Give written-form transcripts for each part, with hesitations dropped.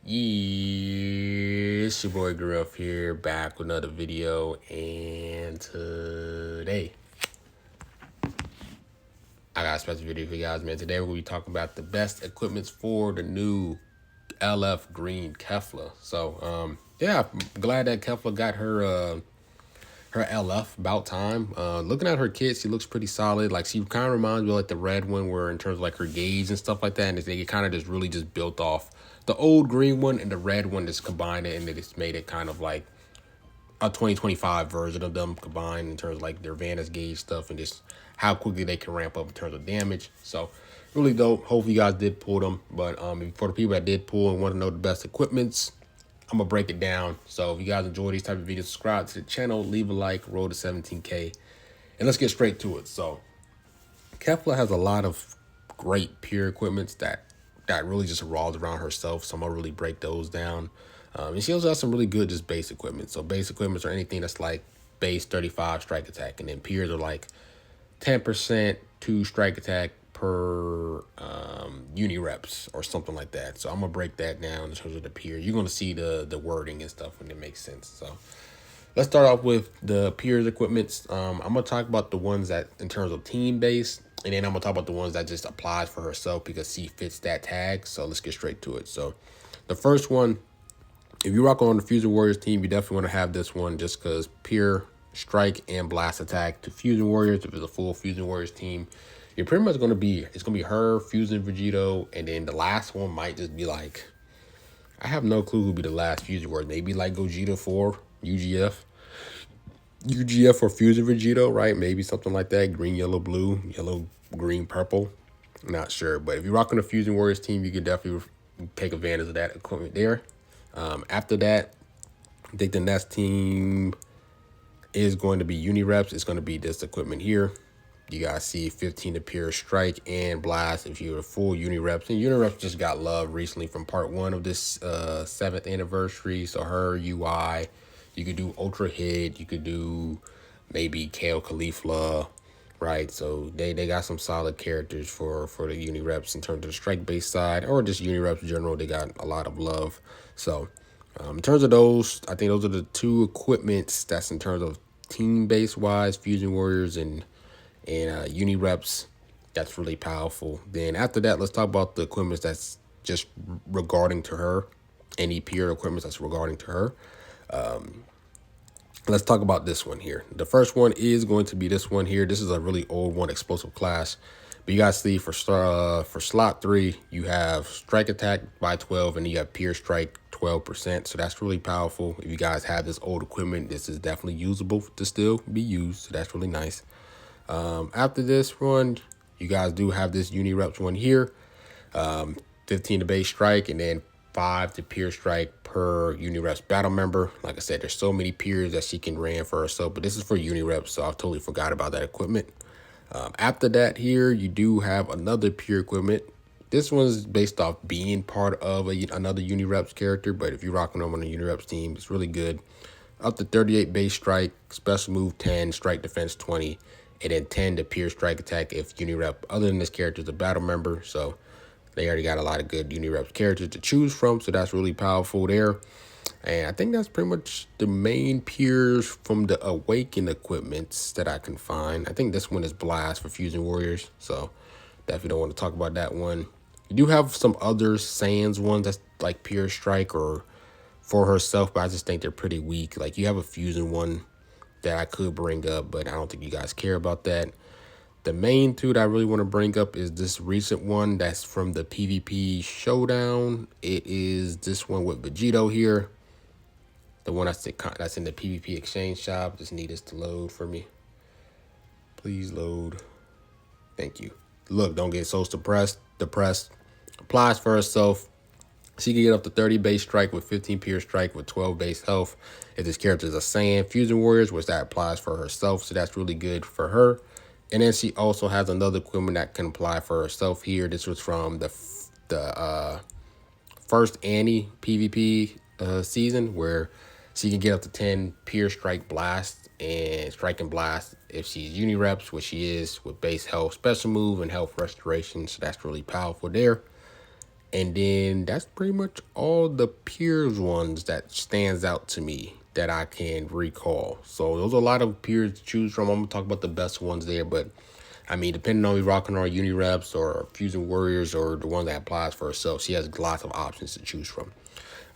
Yeah, it's your boy Gruff here, back with another video, and today I got a special video for you guys, man. Today we're gonna be talking about the best equipments for the new LF Green Kefla. So, yeah, I'm glad that Kefla got her LF about time. Looking at her kit, she looks pretty solid. Like, she kind of reminds me of like the red one, where in terms of like her gauge and stuff like that, and they kind of just really just built off the old green one and the red one, just combined it, and they just made it kind of like a 2025 version of them combined in terms of like their Vantage gauge stuff and just how quickly they can ramp up in terms of damage. So really dope. Hopefully you guys did pull them, but for the people that did pull and want to know the best equipments, I'm gonna break it down. So if you guys enjoy these type of videos, subscribe to the channel, leave a like, roll to 17K, and let's get straight to it. So Kefla has a lot of great pure equipments that really just revolves around herself. So I'm gonna really break those down. And she also has some really good just base equipment. So base equipments are anything that's like base 35 strike attack, and then peers are like 10% to strike attack per uni reps or something like that. So I'm gonna break that down in terms of the peer. You're gonna see the wording and stuff when it makes sense. So let's start off with the peers equipments. I'm gonna talk about the ones that in terms of team base, and then I'm gonna talk about the ones that just applies for herself because she fits that tag. So let's get straight to it. So the first one, if you rock on the Fusion Warriors team, you definitely want to have this one just because pure strike and blast attack to Fusion Warriors. If it's a full Fusion Warriors team, you're pretty much going to be, it's going to be her, Fusion Vegito, and then the last one might just be like, I have no clue who'll be the last Fusion Warrior. Maybe like Gogeta 4, UGF or Fusion Vegito, right? Maybe something like that. Green, yellow, blue, yellow, green, purple. Not sure. But if you're rocking the Fusion Warriors team, you can definitely take advantage of that equipment there. After that, I think the next team is going to be uni reps. It's going to be this equipment here. You guys see 15 to pure strike and blast if you're a full uni reps. And uni reps just got love recently from part 1 of this 7th anniversary. So her UI, you could do ultra hit, you could do maybe Kale Kefla, right? So they got some solid characters for the uni reps in terms of the strike base side, or just uni reps in general. They got a lot of love. So in terms of those, I think those are the two equipments that's in terms of team base wise, Fusion Warriors and uni reps. That's really powerful. Then after that, let's talk about the equipments that's just regarding to her. Any pure equipment that's regarding to her. Let's talk about this one here. The first one is going to be this one here. This is a really old one, Explosive Clash. But you guys see for slot 3, you have strike attack by 12, and you have pure strike 12%. So that's really powerful. If you guys have this old equipment, this is definitely usable to still be used. So that's really nice. After this one, you guys do have this uni reps one here. 15 to base strike, and then 5 to pure strike per uni reps battle member. Like I said, there's so many peers that she can ran for herself, but this is for uni reps, so I totally forgot about that equipment. After that here, you do have another pure equipment. This one's based off being part of another uni reps character, but if you're rocking them on a uni reps team, it's really good. Up to 38 base strike, special move 10, strike defense 20, and then 10 to pure strike attack if uni rep other than this character is a battle member. So they already got a lot of good uni reps characters to choose from, so that's really powerful there. And I think that's pretty much the main peers from the Awaken equipments that I can find. I think this one is Blast for Fusion Warriors, so definitely don't want to talk about that one. You do have some other Sans ones that's like pure strike or for herself, but I just think they're pretty weak. Like, you have a Fusion one that I could bring up, but I don't think you guys care about that. The main two that I really want to bring up is this recent one that's from the PvP Showdown. It is this one with Vegito here. The one that's in the PvP exchange shop. Just need this to load for me. Please load. Thank you. Look, don't get so depressed. Applies for herself. She can get up to 30 base strike with 15 pure strike with 12 base health. If this character is a Saiyan Fusion Warriors, which that applies for herself, so that's really good for her. And then she also has another equipment that can apply for herself here. This was from the first Annie PvP season, where she can get up to 10 pure strike blast and strike and blast if she's uni reps, which she is, with base health, special move, and health restoration. So that's really powerful there. And then that's pretty much all the peers ones that stands out to me that I can recall. So there's a lot of peers to choose from. I'm gonna talk about the best ones there, but I mean, depending on if you're rocking our uni reps or fusion warriors or the one that applies for herself, she has lots of options to choose from.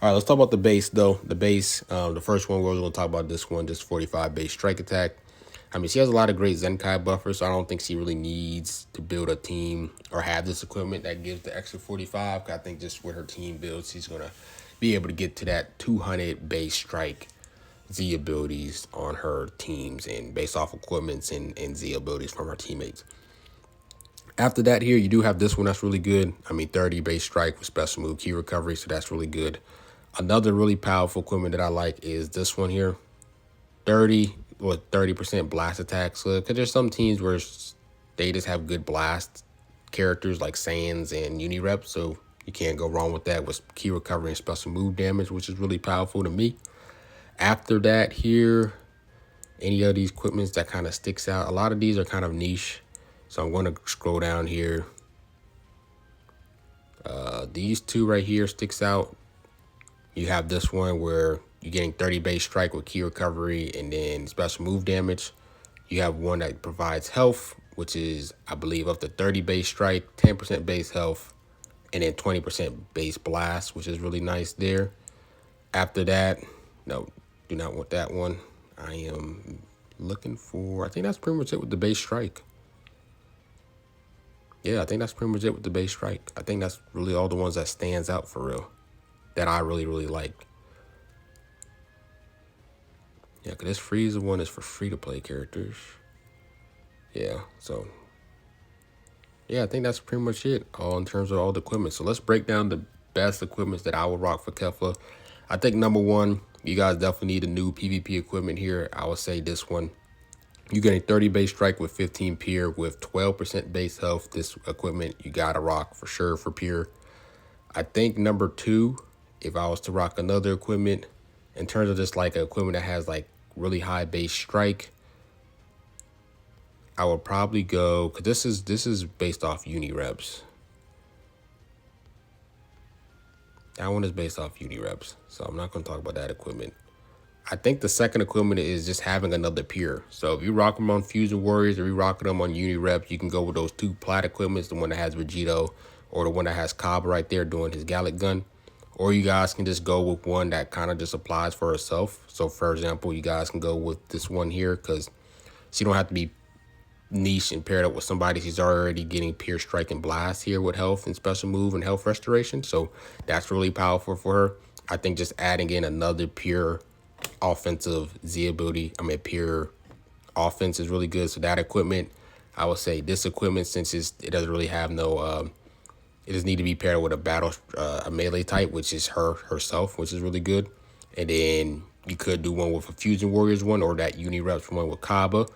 All right, let's talk about the base though. The base, the first one we're going to talk about this one, just 45 base strike attack. I mean, she has a lot of great Zenkai buffers, so I don't think she really needs to build a team or have this equipment that gives the extra 45. I think just with her team build, she's going to be able to get to that 200 base strike Z abilities on her teams and based off equipments and Z abilities from her teammates. After that here, you do have this one that's really good. I mean, 30 base strike with special move key recovery, so that's really good. Another really powerful equipment that I like is this one here. 30% blast attack. So, because there's some teams where they just have good blast characters like Sans and Unirep, so you can't go wrong with that with key recovery and special move damage, which is really powerful to me. After that here, any of these equipments that kind of sticks out. A lot of these are kind of niche, so I'm going to scroll down here. These two right here sticks out. You have this one where you're getting 30 base strike with key recovery and then special move damage. You have one that provides health, which is, I believe, up to 30 base strike, 10% base health, and then 20% base blast, which is really nice there. After that, no, do not want that one. I am looking for, I think that's pretty much it with the base strike. Yeah, I think that's pretty much it with the base strike. I think that's really all the ones that stands out for real that I really, really like. Yeah, because this Frieza one is for free-to-play characters. Yeah, so yeah, I think that's pretty much it all in terms of all the equipment. So let's break down the best equipments that I would rock for Kefla. I think number one, you guys definitely need a new PvP equipment here. I would say this one. You're getting 30 base strike with 15 peer with 12% base health. This equipment you gotta rock for sure for peer. I think number two, if I was to rock another equipment, in terms of just like an equipment that has like really high base strike, I would probably go, because this is based off uni reps. That one is based off uni reps, so I'm not going to talk about that equipment. I think the second equipment is just having another peer. So if you rock them on Fusion Warriors or you rock them on uni reps, you can go with those two plat equipments, the one that has Vegito or the one that has Cobb right there doing his Gallic gun. Or you guys can just go with one that kind of just applies for herself. So for example, you guys can go with this one here because she don't have to be niche and paired up with somebody. She's already getting Pierce Strike and Blast here with health and special move and health restoration. So that's really powerful for her. I think just adding in another pure offensive Z ability, pure offense is really good. So that equipment, I would say this equipment, since it doesn't really have no, it just need to be paired with a battle, a melee type, which is herself, which is really good. And then you could do one with a Fusion Warriors one or that Uni Reps one with Kaba,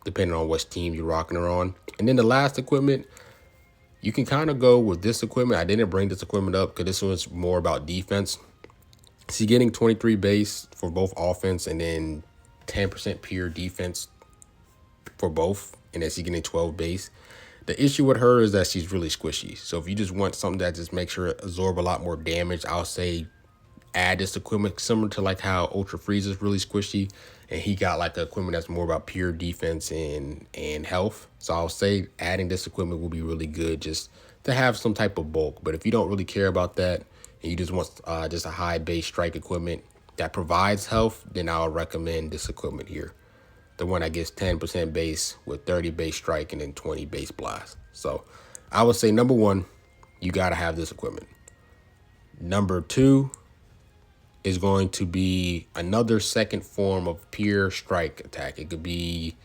depending on which team you're rocking her on. And then the last equipment, you can kind of go with this equipment. I didn't bring this equipment up because this one's more about defense. She's getting 23 base for both offense and then 10% pure defense for both. And then she's getting 12 base. The issue with her is that she's really squishy. So if you just want something that just makes her absorb a lot more damage, I'll say add this equipment similar to like how Ultra Freeze is really squishy. And he got like an equipment that's more about pure defense and health. So I'll say adding this equipment will be really good just to have some type of bulk. But if you don't really care about that and you just want just a high base strike equipment that provides health, then I'll recommend this equipment here. The one that gets 10% base with 30 base strike and then 20 base blast. So I would say number one, you got to have this equipment. Number two is going to be another second form of pure strike attack. It could be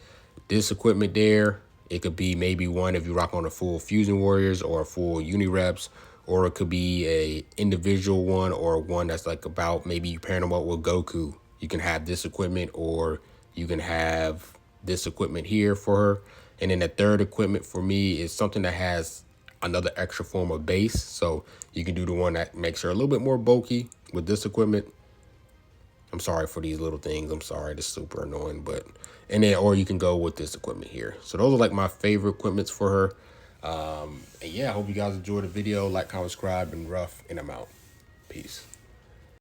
this equipment there. It could be maybe one if you rock on a full Fusion Warriors or a full Uni Reps, or it could be a individual one or one that's like about maybe you pairing them up with Goku. You can have this equipment or you can have this equipment here for her. And then the third equipment for me is something that has another extra form of base. So you can do the one that makes her a little bit more bulky with this equipment. I'm sorry for these little things. I'm sorry, this is super annoying, but and then or you can go with this equipment here. So those are like my favorite equipments for her. And yeah, I hope you guys enjoyed the video. Like, comment, subscribe, and rough, and I'm out. Peace.